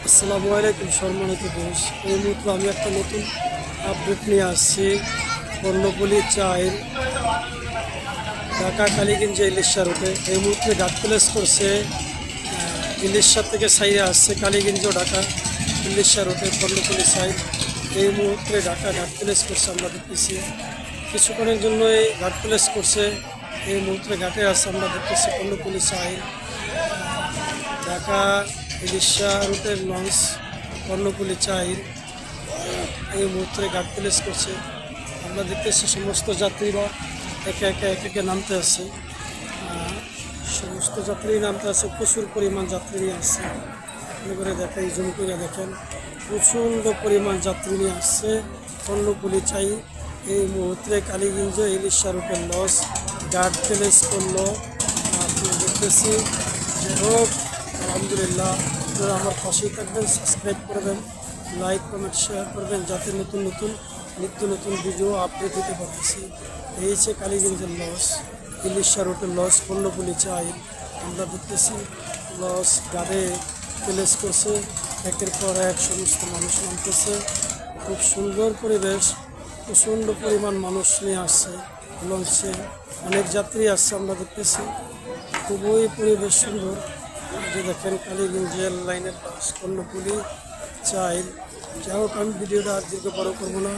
আসসালামু আলাইকুম সম্মানিত দেশ। এই মুহূর্তে আমি একটা নতুন আপডেট নিয়ে আসছি। কর্ণফুলী চায়ের ঢাকা কালীগঞ্জ ইলিশা রুটে এই মুহূর্তে ঘাট প্লেস করছে। ইলিশা থেকে সাইরে আসছে কালীগঞ্জ ঢাকা ইলিশা রুটে কর্ণফুলী সাইড। এই মুহূর্তে ঢাকা ঘাট প্লেস করছে, আমরা দেখতেছি কিছুক্ষণের জন্য এই ঘাট প্লেস করছে। এই মুহূর্তে ঘাটে আসছে, আমরা দেখতেছি কর্ণফুলী সাইড ঢাকা ইলিশা রুটের লঞ্চ কর্ণফুলী চাইর এই মুহূর্তে ঘাট প্লেস করছে। আমরা দেখতেছি সমস্ত যাত্রীরা একে নামতে আছে। সমস্ত যাত্রী নামতে আছে, প্রচুর পরিমাণ যাত্রী নিয়ে আসছে। করে দেখাই, জুম করে দেখেন, প্রচণ্ড পরিমাণ যাত্রী নিয়ে আসছে কর্ণফুলী চাই। এই মুহূর্তে কালীগঞ্জ ইলিশা রুটের লঞ্চ ঘাট প্লেস করলো। আপনি দেখতেছি যে হোক, আলহামদুলিল্লাহ। আপনারা আমার পাশেই থাকবেন, সাবস্ক্রাইব করবেন, লাইক কমেন্ট শেয়ার করবেন, যাতে নিত্য নতুন ভিডিও আপডেট দিতে পারতেছি। এই হচ্ছে কালীগঞ্জের লস, ইলিশা রুটের লস কর্ণফুলী চাই। আমরা দেখতেছি লস গাড়ে প্লেস করছে, একের পর এক সমস্ত মানুষ নামতেছে। খুব সুন্দর পরিবেশ, প্রচণ্ড পরিমাণ মানুষ নিয়ে আসছে লঞ্চে, অনেক যাত্রী আসছে। আমরা দেখতেছি খুবই পরিবেশ সুন্দর। যে দেখেন কালীগঞ্জ রেল লাইনের পাশ কর্ণফুলী চাইল। যাই হোক, আমি ভিডিওটা আর দীর্ঘ বড় করবো না।